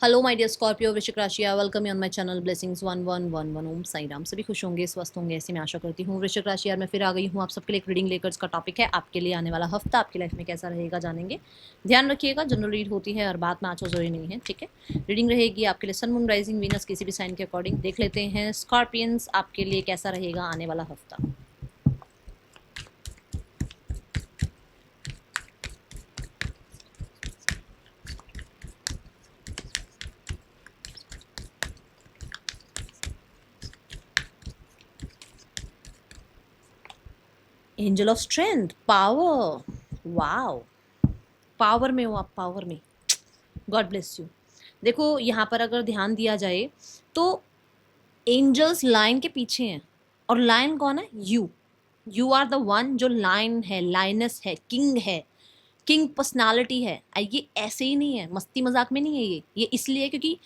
Hello my dear Scorpio वृश्चिक राशि, welcome you on my channel blessings 1111 ओम साई राम। सभी खुश होंगे, स्वस्थ होंगे, ऐसी मैं आशा करती हूँ। वृश्चिक राशि यार मैं फिर आ गई हूँ आप सबके लिए एक रीडिंग लेकर। इसका टॉपिक है आपके लिए आने वाला हफ्ता आपकी लाइफ में कैसा रहेगा, जानेंगे। ध्यान रखिएगा, जनरल रीड होती है और बात में आंचो जरूरी नहीं है, ठीक है। रीडिंग रहेगी आपके लिए सन मून राइजिंग वीनस किसी भी साइन के अकॉर्डिंग। देख लेते हैं स्कॉर्पियंस आपके लिए कैसा रहेगा आने वाला हफ्ता। Angel of strength, power, wow. Power में हो आप, पावर में। God bless you. देखो यहाँ पर अगर ध्यान दिया जाए तो एंजल्स लाइन के पीछे हैं। और लाइन कौन है? यू आर द वन जो लाइन है, लाइनस है, किंग है, किंग पर्सनालिटी है। ये ऐसे ही नहीं है, मस्ती मजाक में नहीं है। ये इसलिए है क्योंकि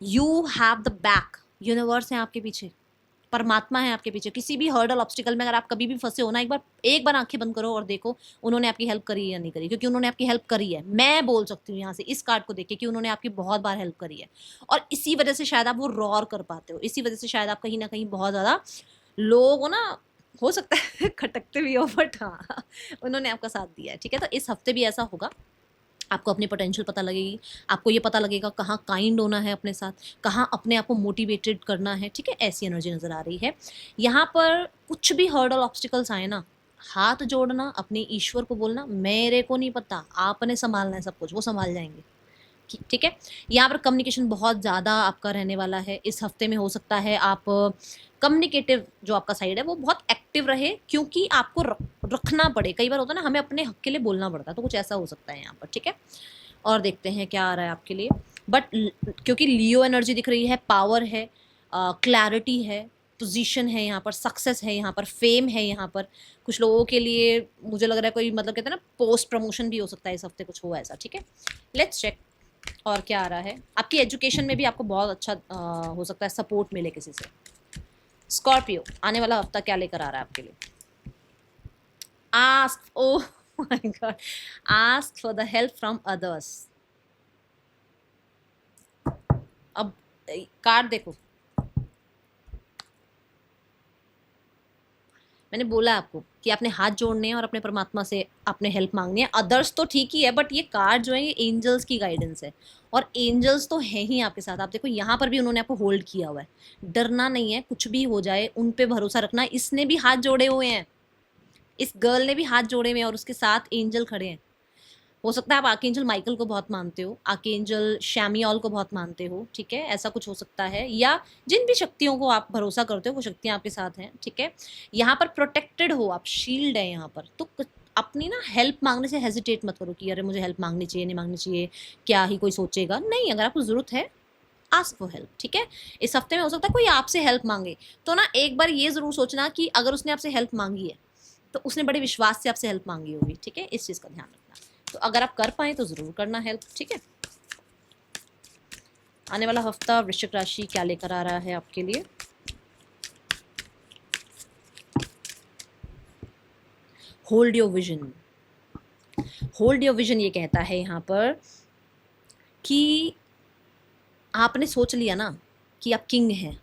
you have the back, universe है आपके पीछे, परमात्मा है आपके पीछे। किसी भी हर्डल ऑब्स्टिकल में अगर आप कभी भी फंसे हो ना, एक बार आंखें बंद करो और देखो उन्होंने आपकी हेल्प करी है या नहीं करी। क्योंकि उन्होंने आपकी हेल्प करी है, मैं बोल सकती हूँ यहाँ से इस कार्ड को देख के कि उन्होंने आपकी बहुत बार हेल्प करी है। और इसी वजह से शायद आप वो रॉर कर पाते हो, इसी वजह से शायद आप कहीं ना कहीं बहुत ज्यादा लोग हो ना, हो सकता है खटकते भी हो, बट हाँ उन्होंने आपका साथ दिया है, ठीक है। तो इस हफ्ते भी ऐसा होगा, आपको अपनी पोटेंशियल पता लगेगी, आपको ये पता लगेगा कहाँ काइंड होना है अपने साथ, कहाँ अपने आप को मोटिवेटेड करना है, ठीक है। ऐसी एनर्जी नजर आ रही है यहाँ पर। कुछ भी हर्डल ऑब्स्टिकल्स आए ना, हाथ जोड़ना, अपने ईश्वर को बोलना मेरे को नहीं पता, आपने संभालना है सब कुछ, वो संभाल जाएंगे, ठीक है। यहाँ पर कम्युनिकेशन बहुत ज़्यादा आपका रहने वाला है इस हफ्ते में। हो सकता है आप कम्युनिकेटिव जो आपका साइड है वो बहुत एक्टिव रहे, क्योंकि आपको रखना पड़े। कई बार होता है ना, हमें अपने हक के लिए बोलना पड़ता है, तो कुछ ऐसा हो सकता है यहाँ पर, ठीक है। और देखते हैं क्या आ रहा है आपके लिए। बट क्योंकि लियो एनर्जी दिख रही है, पावर है, क्लैरिटी है, पोजीशन है यहाँ पर, सक्सेस है यहाँ पर, फेम है यहाँ पर। कुछ लोगों के लिए मुझे लग रहा है कोई मतलब कहते हैं ना पोस्ट प्रमोशन भी हो सकता है इस हफ्ते, कुछ हुआ ऐसा, ठीक है। लेट्स चेक और क्या आ रहा है। आपकी एजुकेशन में भी आपको बहुत अच्छा हो सकता है सपोर्ट मिले किसी से। स्कॉर्पियो आने वाला हफ्ता क्या लेकर आ रहा है आपके लिए? Ask, oh my God, ask for the help from others. अब कार्ड देखो, मैंने बोला आपको कि आपने हाथ जोड़ने हैं और अपने परमात्मा से आपने हेल्प मांगनी है। अदर्स तो ठीक ही है, बट ये कार्ड जो है ये एंजल्स की गाइडेंस है, और एंजल्स तो है ही आपके साथ। आप देखो यहाँ पर भी उन्होंने आपको होल्ड किया हुआ है। डरना नहीं है, कुछ भी हो जाए उन पे भरोसा रखना। इसने भी हाथ जोड़े हुए हैं, इस गर्ल ने भी हाथ जोड़े हुए हैं, और उसके साथ एंजल खड़े हैं। हो सकता है आप आर्केंजल माइकल को बहुत मानते हो, आर्केंजल शैमियल को बहुत मानते हो, ठीक है, ऐसा कुछ हो सकता है। या जिन भी शक्तियों को आप भरोसा करते हो वो शक्तियां आपके साथ हैं, ठीक है। यहाँ पर प्रोटेक्टेड हो आप, शील्ड है यहाँ पर। तो अपनी ना हेल्प मांगने से हेजिटेट मत करो कि अरे मुझे हेल्प मांगनी चाहिए नहीं मांगनी चाहिए, क्या ही कोई सोचेगा। नहीं, अगर आपको जरूरत है आस्क फॉर हेल्प, ठीक है। इस हफ्ते में हो सकता है कोई आपसे हेल्प मांगे, तो ना एक बार ये जरूर सोचना कि अगर उसने आपसे हेल्प मांगी है तो उसने बड़े विश्वास से आपसे हेल्प मांगी होगी, ठीक है। इस चीज का ध्यान रखना। तो अगर आप कर पाए तो जरूर करना हेल्प, ठीक है। आने वाला हफ्ता वृश्चिक राशि क्या लेकर आ रहा है आपके लिए? Hold your vision. Hold your vision ये कहता है यहाँ पर कि आपने सोच लिया ना कि आप किंग हैं,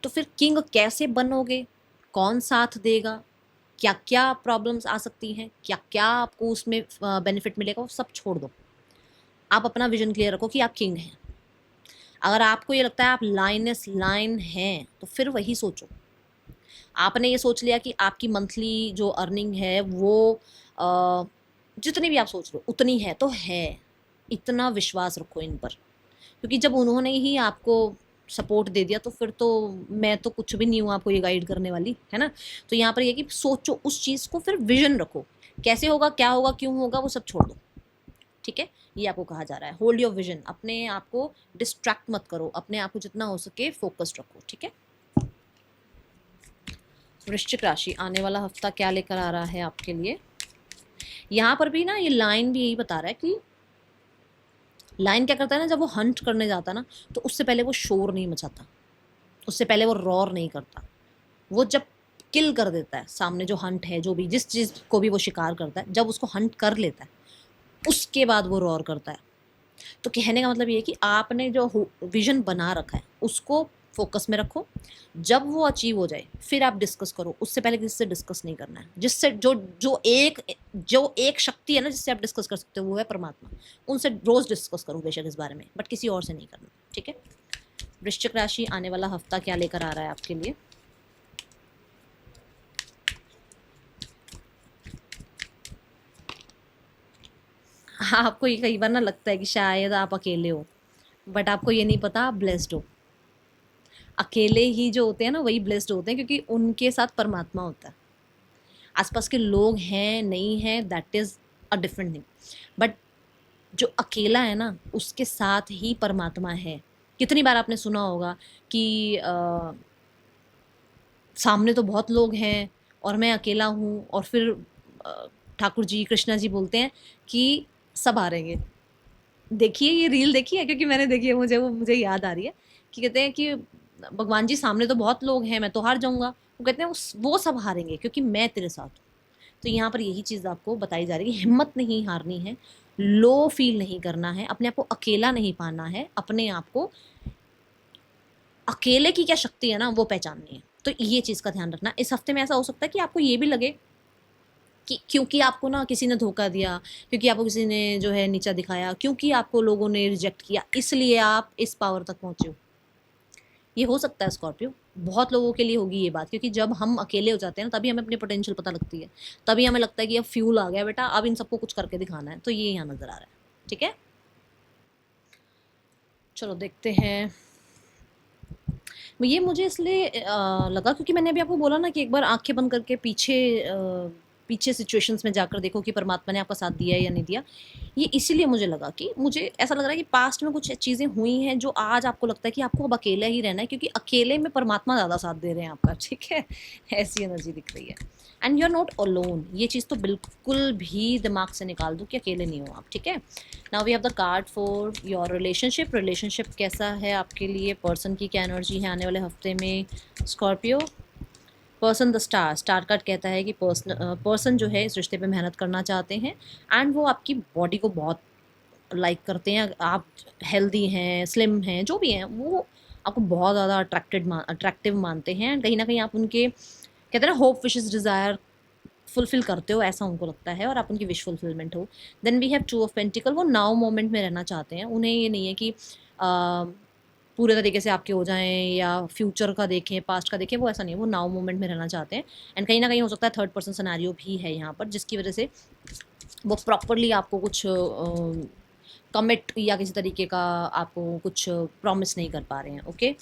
तो फिर किंग कैसे बनोगे, कौन साथ देगा, क्या क्या प्रॉब्लम्स आ सकती हैं, क्या क्या आपको उसमें बेनिफिट मिलेगा, वो सब छोड़ दो। आप अपना विजन क्लियर रखो कि आप किंग हैं। अगर आपको ये लगता है आप लाइनस लाइन हैं तो फिर वही सोचो। आपने ये सोच लिया कि आपकी मंथली जो अर्निंग है वो जितनी भी आप सोच रहे हो उतनी है तो है, इतना विश्वास रखो इन पर। क्योंकि जब उन्होंने ही आपको सपोर्ट दे दिया तो फिर तो मैं तो कुछ भी नहीं हूँ आपको ये गाइड करने वाली, है ना। तो यहाँ पर ये कि सोचो उस चीज़ को, फिर विजन रखो, कैसे होगा, क्या होगा, क्यों होगा, वो सब छोड़ दो, ठीक है। ये आपको कहा जा रहा है, होल्ड योर विजन। अपने आप को डिस्ट्रैक्ट मत करो, अपने आप को जितना हो सके फोकस्ड रखो, ठीक है। वृश्चिक राशि आने वाला हफ्ता क्या लेकर आ रहा है आपके लिए? यहाँ पर भी ना ये लाइन भी यही बता रहा है कि लाइन क्या करता है ना, जब वो हंट करने जाता है ना तो उससे पहले वो शोर नहीं मचाता, उससे पहले वो रॉर नहीं करता। वो जब किल कर देता है सामने जो हंट है, जो भी जिस चीज़ को भी वो शिकार करता है, जब उसको हंट कर लेता है उसके बाद वो रॉर करता है। तो कहने का मतलब ये है कि आपने जो विजन बना रखा है उसको फोकस में रखो। जब वो अचीव हो जाए फिर आप डिस्कस करो, उससे पहले किसी से डिस्कस नहीं करना है। जिससे जो एक शक्ति है ना जिससे आप डिस्कस कर सकते हो वो है परमात्मा। उनसे रोज डिस्कस करो बेशक इस बारे में, बट किसी और से नहीं करना, ठीक है। वृश्चिक राशि आने वाला हफ्ता क्या लेकर आ रहा है आपके लिए? आपको ये कई बार ना लगता है कि शायद आप अकेले हो, बट आपको ये नहीं पता आप ब्लेस्ड हो। अकेले ही जो होते हैं ना वही ब्लेस्ड होते हैं, क्योंकि उनके साथ परमात्मा होता है। आसपास के लोग हैं नहीं हैं that is a different thing, but जो अकेला है ना उसके साथ ही परमात्मा है। कितनी बार आपने सुना होगा कि सामने तो बहुत लोग हैं और मैं अकेला हूँ, और फिर ठाकुर जी कृष्णा जी बोलते हैं कि सब हारेंगे। देखिए ये रील देखी है, क्योंकि मैंने देखी है, मुझे याद आ रही है कि कहते हैं कि भगवान जी सामने तो बहुत लोग हैं, मैं तो हार जाऊंगा। वो कहते हैं वो सब हारेंगे क्योंकि मैं तेरे साथ हूँ। तो यहाँ पर यही चीज़ आपको बताई जा रही है, हिम्मत नहीं हारनी है, लो फील नहीं करना है, अपने आप को अकेला नहीं पाना है, अपने आप को अकेले की क्या शक्ति है ना वो पहचाननी है। तो ये चीज़ का ध्यान रखना। इस हफ्ते में ऐसा हो सकता है कि आपको ये भी लगे कि क्योंकि आपको ना किसी ने धोखा दिया, क्योंकि आपको किसी ने जो है नीचा दिखाया, क्योंकि आपको लोगों ने रिजेक्ट किया, इसलिए आप इस पावर तक पहुंचे हो। ये हो सकता है स्कॉर्पियो, बहुत लोगों के लिए होगी ये बात, क्योंकि जब हम अकेले हो जाते हैं ना तभी हमें अपनी पोटेंशियल पता लगती है। तभी हमें लगता है कि अब फ्यूल आ गया बेटा, अब इन सबको कुछ करके दिखाना है। तो ये यहाँ नजर आ रहा है, ठीक है। चलो देखते हैं। ये मुझे इसलिए लगा क्योंकि मैंने अभी आपको बोला ना कि एक बार आंखें बंद करके पीछे सिचुएशंस में जाकर देखो कि परमात्मा ने आपका साथ दिया है या नहीं दिया। ये इसीलिए मुझे लगा कि मुझे ऐसा लग रहा है कि पास्ट में कुछ चीज़ें हुई हैं जो आज आपको लगता है कि आपको अब अकेला ही रहना है, क्योंकि अकेले में परमात्मा ज़्यादा साथ दे रहे हैं आपका, ठीक है। ऐसी एनर्जी दिख रही है। And you are not alone, ये चीज़ तो बिल्कुल भी दिमाग से निकाल दो कि अकेले नहीं हो आप, ठीक है। Now we have the card for your relationship कैसा है आपके लिए, पर्सन की क्या एनर्जी है आने वाले हफ्ते में Scorpio. Person the star card कहता है कि पर्सन जो है इस रिश्ते पे मेहनत करना चाहते हैं, एंड वो आपकी बॉडी को बहुत लाइक करते हैं। आप हेल्दी हैं, स्लिम हैं, जो भी हैं, वो आपको बहुत ज़्यादा अट्रैक्टिव मानते हैं, एंड कहीं ना कहीं आप उनके कहते हैं ना होप विशेस डिज़ायर फुलफिल करते हो, ऐसा उनको लगता है, और आप उनकी विश फुलफिलमेंट हो। Then we have two of pentacle, वो नाउ मोमेंट में रहना चाहते हैं। उन्हें ये नहीं है कि पूरे तरीके से आपके हो जाएं या फ्यूचर का देखें पास्ट का देखें, वो ऐसा नहीं है, वो नाउ मोमेंट में रहना चाहते हैं। एंड कहीं ना कहीं हो सकता है थर्ड पर्सन सिनेरियो भी है यहाँ पर, जिसकी वजह से वो प्रॉपरली आपको कुछ कमिट या किसी तरीके का आपको कुछ प्रॉमिस नहीं कर पा रहे हैं, ओके।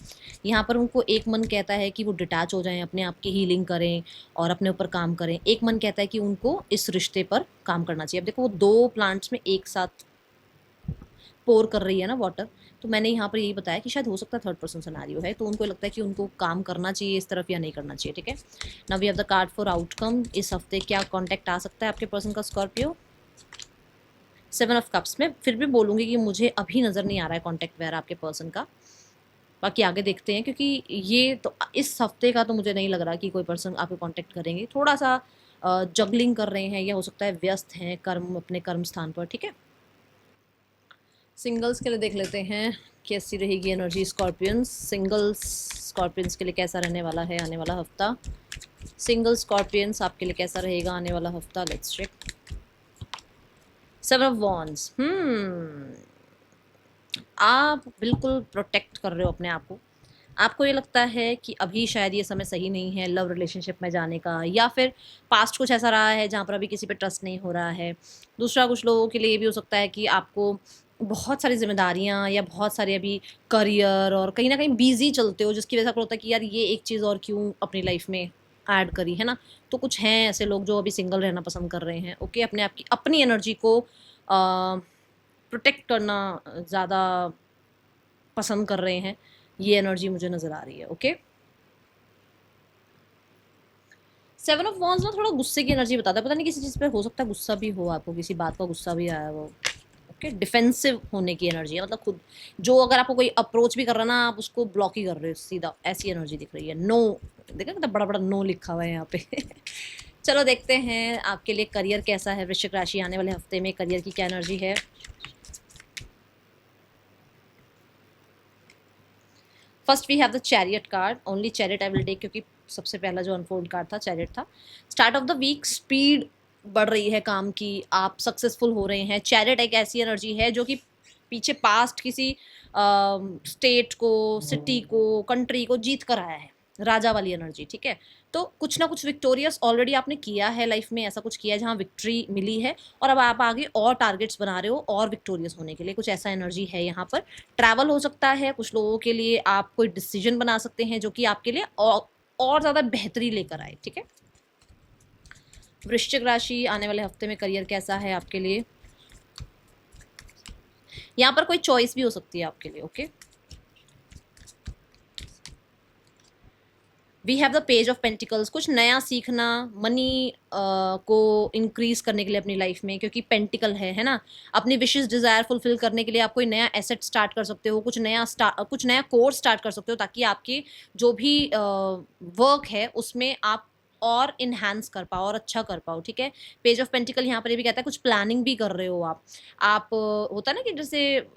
यहाँ पर उनको एक मन कहता है कि वो डिटैच हो जाएं, अपने आप की हीलिंग करें और अपने ऊपर काम करें। एक मन कहता है कि उनको इस रिश्ते पर काम करना चाहिए। अब देखो वो दो प्लांट्स में एक साथ पोर कर रही है ना वाटर, तो मैंने यहाँ पर यही बताया कि शायद हो सकता है थर्ड पर्सन सिनेरियो है, तो उनको लगता है कि उनको काम करना चाहिए इस तरफ या नहीं करना चाहिए, ठीक है। Now we have the card for outcome, इस हफ्ते क्या कॉन्टैक्ट आ सकता है आपके पर्सन का स्कॉर्पियो। 7 ऑफ कप्स में फिर भी बोलूँगी कि मुझे अभी नज़र नहीं आ रहा है कॉन्टैक्ट वगैरह आपके पर्सन का, बाकी आगे देखते हैं, क्योंकि ये तो इस हफ्ते का तो मुझे नहीं लग रहा कि कोई पर्सन आपको कॉन्टैक्ट करेंगे। थोड़ा सा जगलिंग कर रहे हैं या हो सकता है व्यस्त हैं अपने कर्म स्थान पर, ठीक है। सिंगल्स के लिए देख लेते हैं कैसी रहेगी एनर्जी स्कॉर्पियंस के लिए कैसा रहने वाला है आने वाला हफ्ता। सिंगल स्कॉर्पियंस आपके लिए कैसा रहेगा आने वाला हफ्ता, लेट्स चेक। 7 ऑफ वॉन्ड्स, आप बिल्कुल प्रोटेक्ट कर रहे हो अपने आप को। आपको ये लगता है कि अभी शायद ये समय सही नहीं है लव रिलेशनशिप में जाने का, या फिर पास्ट कुछ ऐसा रहा है जहाँ पर अभी किसी पे ट्रस्ट नहीं हो रहा है। दूसरा, कुछ लोगों के लिए ये भी हो सकता है कि आपको बहुत सारी जिम्मेदारियाँ या बहुत सारे अभी करियर और कहीं ना कहीं बिजी चलते हो, जिसकी वजह से आपको लगता है कि यार ये एक चीज़ और क्यों अपनी लाइफ में ऐड करी है ना। तो कुछ हैं ऐसे लोग जो अभी सिंगल रहना पसंद कर रहे हैं, ओके। अपने आप की अपनी एनर्जी को प्रोटेक्ट करना ज़्यादा पसंद कर रहे हैं, ये एनर्जी मुझे नज़र आ रही है, ओके। 7 ऑफ वॉन्ड्स ना थोड़ा गुस्से की एनर्जी बताता है, पता नहीं किसी चीज़ पे हो सकता है गुस्सा भी हो, आपको किसी बात का गुस्सा भी आया वो, ओके। डिफेंसिव होने की एनर्जी है, मतलब खुद जो अगर आपको कोई अप्रोच भी कर रहा है ना आप उसको ब्लॉक ही कर रहे हो सीधा, ऐसी एनर्जी दिख रही है। नो, देखा कितना बड़ा बड़ा नो लिखा हुआ है यहाँ पे। चलो देखते हैं आपके लिए करियर कैसा है वृश्चिक राशि, आने वाले हफ्ते में करियर की क्या एनर्जी है। First we have the chariot card, only chariot I will take, क्योंकि सबसे पहला जो अनफोल्ड कार्ड था चैरियट था। Start of the week, speed बढ़ रही है काम की, आप सक्सेसफुल हो रहे हैं। चैरियट एक ऐसी एनर्जी है जो कि पीछे पास्ट किसी स्टेट को, सिटी को, कंट्री को जीत कर आया है, राजा वाली एनर्जी, ठीक है। तो कुछ ना कुछ विक्टोरियस ऑलरेडी आपने किया है लाइफ में, ऐसा कुछ किया है जहाँ विक्ट्री मिली है, और अब आप आगे और टारगेट्स बना रहे हो और विक्टोरियस होने के लिए, कुछ ऐसा एनर्जी है यहाँ पर। ट्रैवल हो सकता है कुछ लोगों के लिए, आप कोई डिसीजन बना सकते हैं जो कि आपके लिए और ज़्यादा बेहतरी लेकर आए, ठीक है। वृश्चिक राशि, आने वाले हफ्ते में करियर कैसा है आपके लिए? यहाँ पर कोई चॉइस भी हो सकती है आपके लिए, okay. We have the page of pentacles, कुछ नया सीखना, मनी को इंक्रीज करने के लिए अपनी लाइफ में, क्योंकि पेंटिकल है ना। अपनी विशेस डिजायर फुलफिल करने के लिए आप कोई नया एसेट स्टार्ट कर सकते हो, कुछ नया कोर्स स्टार्ट कर सकते हो, ताकि आपके जो भी वर्क है उसमें आप और इन्हांस कर पाओ और अच्छा कर पाओ, ठीक है। पेज ऑफ पेंटिकल यहाँ पर ये भी कहता है कुछ प्लानिंग भी कर रहे हो आप होता है ना कि जैसे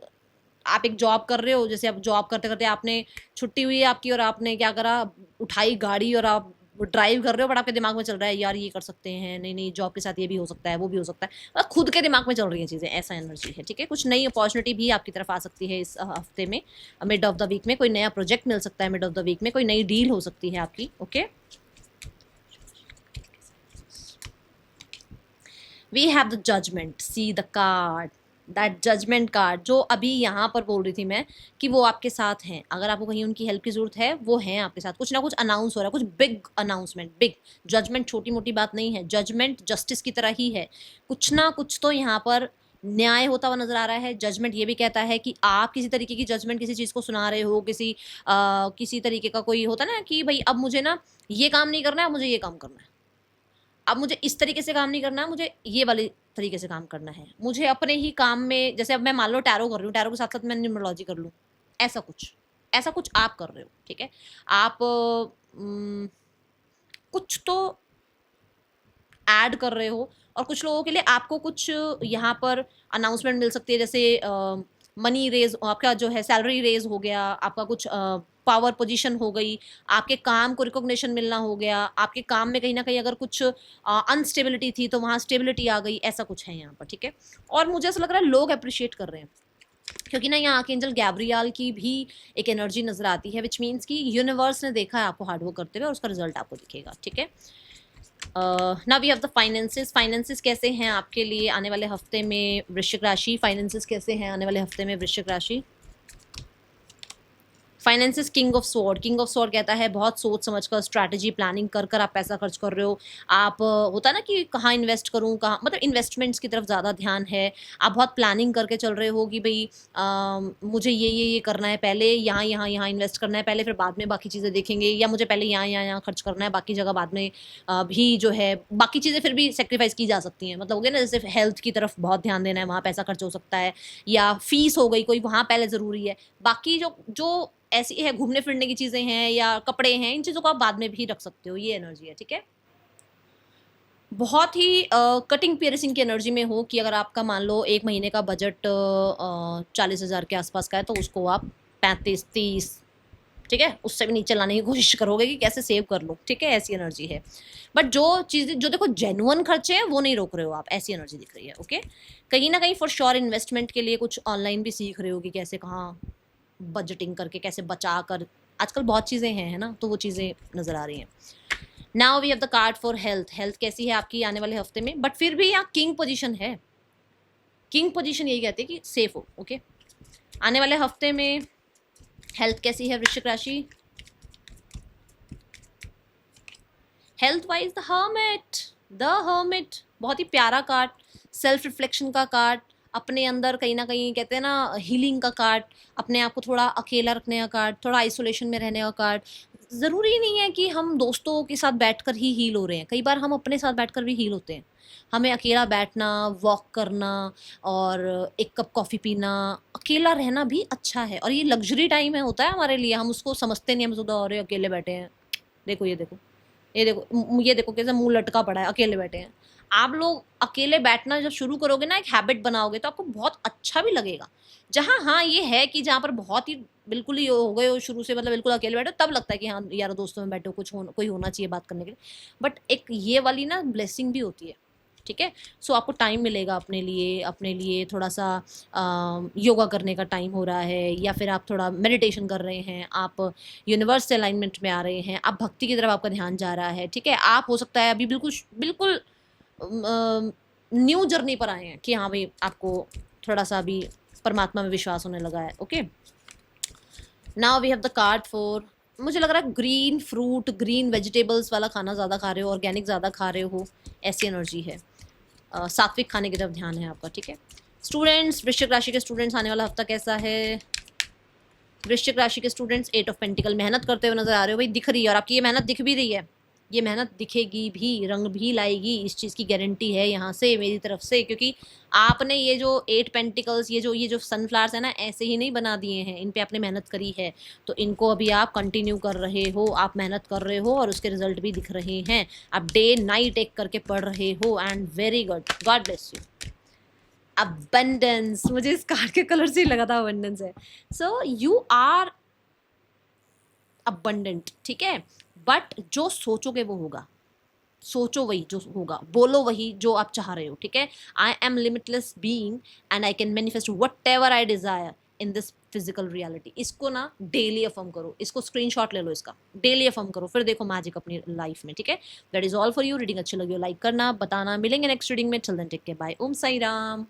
आप एक जॉब कर रहे हो, जैसे आप जॉब करते करते आपने छुट्टी हुई है आपकी, और आपने क्या करा, उठाई गाड़ी और आप ड्राइव कर रहे हो, बट आपके दिमाग में चल रहा है यार ये कर सकते हैं, नहीं नहीं जॉब के साथ ये भी हो सकता है, वो भी हो सकता है, मतलब खुद के दिमाग में चल रही हैं चीज़ें, ऐसा एनर्जी है, ठीक है। कुछ नई अपॉर्चुनिटी भी आपकी तरफ आ सकती है इस हफ्ते में, मिड ऑफ द वीक में कोई नया प्रोजेक्ट मिल सकता है, मिड ऑफ द वीक में कोई नई डील हो सकती है आपकी, okay. We have the judgement, see the card, that judgement card जो अभी यहाँ पर बोल रही थी मैं कि वो आपके साथ हैं, अगर आपको कहीं उनकी हेल्प की जरूरत है वो हैं आपके साथ, कुछ ना कुछ अनाउंस हो रहा है, कुछ बिग अनाउंसमेंट, बिग जजमेंट छोटी मोटी बात नहीं है, जजमेंट जस्टिस की तरह ही है, कुछ ना कुछ तो यहाँ पर न्याय होता हुआ नजर आ रहा है। जजमेंट ये भी कहता है कि आप किसी तरीके की जजमेंट किसी चीज़ को सुना रहे हो, किसी तरीके का कोई होता ना कि भाई अब मुझे ना ये काम नहीं करना है, मुझे ये काम करना है, अब मुझे इस तरीके से काम नहीं करना है, मुझे ये वाले तरीके से काम करना है, मुझे अपने ही काम में, जैसे अब मैं मान लो टैरो कर रही हूँ, टैरो के साथ साथ मैं न्यूमरोलॉजी कर लूँ, ऐसा कुछ, ऐसा कुछ आप कर रहे हो, ठीक है। आप कुछ तो ऐड कर रहे हो, और कुछ लोगों के लिए आपको कुछ यहाँ पर अनाउंसमेंट मिल सकती है, जैसे मनी रेज, आपका जो है सैलरी रेज हो गया, आपका कुछ पावर पोजीशन हो गई, आपके काम को रिकॉग्निशन मिलना हो गया, आपके काम में कहीं ना कहीं अगर कुछ अनस्टेबिलिटी थी तो वहाँ स्टेबिलिटी आ गई, ऐसा कुछ है यहाँ पर, ठीक है। और मुझे ऐसा लग रहा है लोग अप्रिशिएट कर रहे हैं, क्योंकि ना यहाँ आर्कएंजल गैब्रियल की भी एक एनर्जी नजर आती है, विच मीन्स कि यूनिवर्स ने देखा है आपको हार्डवर्क करते हुए और उसका रिजल्ट आपको दिखेगा, ठीक है। Now we have the finances, finances कैसे हैं आपके लिए आने वाले हफ्ते में वृश्चिक राशि, फाइनेंसेस कैसे हैं आने वाले हफ्ते में वृश्चिक राशि? Finances, king of sword, king of sword कहता है बहुत सोच समझ कर, स्ट्रैटेजी प्लानिंग कर कर आप पैसा खर्च कर रहे हो, आप होता है ना कि कहाँ इन्वेस्ट करूँ, कहाँ, मतलब इन्वेस्टमेंट्स की तरफ ज़्यादा ध्यान है, आप बहुत प्लानिंग करके चल रहे हो कि भाई मुझे ये करना है, पहले यहाँ यहाँ यहाँ इन्वेस्ट करना है पहले, फिर बाद में बाकी चीज़ें देखेंगे, या मुझे पहले यहाँ यहाँ यहाँ खर्च करना है, बाकी जगह बाद में भी जो है बाकी चीज़ें फिर भी सेक्रीफाइस की जा सकती हैं, मतलब हो गया ना, जैसे हेल्थ की तरफ बहुत ध्यान देना है, वहाँ पैसा खर्च हो सकता है, या फीस हो गई कोई, वहाँ पहले ज़रूरी है, बाकी जो जो ऐसी है घूमने फिरने की चीजें हैं या कपड़े हैं, इन चीजों को आप बाद में भी रख सकते हो, ये एनर्जी है, ठीक है। बहुत ही कटिंग पियर्सिंग की एनर्जी में हो कि अगर आपका मान लो एक महीने का बजट 40,000 के आसपास का है, तो उसको आप 35-30, ठीक है, उससे भी नीचे लाने की कोशिश करोगे कि कैसे सेव कर लो, ठीक है, ऐसी एनर्जी है। बट जो चीज़ें जो देखो जेन्युइन खर्चे हैं वो नहीं रोक रहे हो आप, ऐसी एनर्जी दिख रही है, ओके। कहीं ना कहीं फॉर श्योर इन्वेस्टमेंट के लिए कुछ ऑनलाइन भी सीख रहे हो कि कैसे कहाँ बजटिंग करके कैसे बचा कर, आजकल बहुत चीज़ें हैं, है ना, तो वो चीज़ें नज़र आ रही हैं। Now we have the card for health, health कैसी है आपकी आने वाले हफ्ते में, बट फिर भी यहाँ किंग पोजीशन है, किंग पोजीशन यही कहते हैं कि सेफ हो, ओके। आने वाले हफ्ते में हेल्थ कैसी है वृश्चिक राशि? हेल्थ वाइज द हर्मिट, बहुत ही प्यारा कार्ड, सेल्फ रिफ्लेक्शन का कार्ड, अपने अंदर कहीं ना कहीं कहते हैं ना हीलिंग का कार्ड, अपने आप को थोड़ा अकेला रखने का कार्ड, थोड़ा आइसोलेशन में रहने का कार्ड। ज़रूरी नहीं है कि हम दोस्तों के साथ बैठकर ही हील हो रहे हैं, कई बार हम अपने साथ बैठकर भी हील होते हैं, हमें अकेला बैठना, वॉक करना और एक कप कॉफ़ी पीना, अकेला रहना भी अच्छा है, और ये लग्जरी टाइम है, होता है हमारे लिए, हम उसको समझते नहीं, हम सोचते अरे अकेले बैठे हैं, देखो ये देखो ये देखो ये देखो कैसे मुंह लटका पड़ा है, अकेले बैठे हैं, आप लोग अकेले बैठना जब शुरू करोगे ना, एक हैबिट बनाओगे, तो आपको बहुत अच्छा भी लगेगा। जहाँ हाँ ये है कि जहाँ पर बहुत ही बिल्कुल ही हो गए हो शुरू से, मतलब बिल्कुल अकेले बैठो, तब लगता है कि हाँ यार दोस्तों में बैठो, कोई होना चाहिए बात करने के लिए। बट एक ये वाली ना ब्लेसिंग भी होती है, ठीक है। सो आपको टाइम मिलेगा अपने लिए थोड़ा सा योगा करने का टाइम हो रहा है, या फिर आप थोड़ा मेडिटेशन कर रहे हैं, आप यूनिवर्स से अलाइनमेंट में आ रहे हैं, आप भक्ति की तरफ आपका ध्यान जा रहा है, ठीक है। आप हो सकता है अभी बिल्कुल बिल्कुल न्यू जर्नी पर आए हैं कि हाँ भाई आपको थोड़ा सा अभी परमात्मा में विश्वास होने लगा है। Okay, now we have the card for, मुझे लग रहा है ग्रीन फ्रूट, ग्रीन वेजिटेबल्स वाला खाना ज़्यादा खा रहे हो, ऑर्गेनिक ज़्यादा खा रहे हो, ऐसी एनर्जी है। सात्विक खाने की तरफ ध्यान है आपका, ठीक है। स्टूडेंट्स, वृश्चिक राशि के स्टूडेंट्स, आने वाला हफ्ता कैसा है? वृश्चिक राशि के स्टूडेंट्स 8 ऑफ पेंटिकल, मेहनत करते हुए नजर आ रहे हो भाई, दिख रही है, और आपकी ये मेहनत दिख भी रही है, ये मेहनत दिखेगी भी, रंग भी लाएगी, इस चीज़ की गारंटी है यहाँ से मेरी तरफ से, क्योंकि आपने ये जो 8 पेंटिकल्स, ये जो सनफ्लावर्स है ना, ऐसे ही नहीं बना दिए हैं, इन पे आपने मेहनत करी है, तो इनको अभी आप कंटिन्यू कर रहे हो, आप मेहनत कर रहे हो और उसके रिजल्ट भी दिख रहे हैं, आप डे नाइट एक करके पढ़ रहे हो, and very good, God bless you. Abundance, मुझे इस कार्ड के कलर से ही लगा था अबंडेंस है। सो यू आर अबंडेंट, ठीक है, बट जो सोचोगे वो होगा, सोचो वही जो होगा, बोलो वही जो आप चाह रहे हो, ठीक है। I am limitless being and I can manifest what ever I Dzire in this physical reality. इसको ना डेली अफर्म करो, इसको स्क्रीनशॉट ले लो, इसका डेली अफर्म करो, फिर देखो मैजिक अपनी लाइफ में, ठीक है। That is all for you. Reading अच्छी लगी हो लाइक करना, बताना, मिलेंगे नेक्स्ट रीडिंग में, चल देन टेक केयर, बाय, ओम साई राम।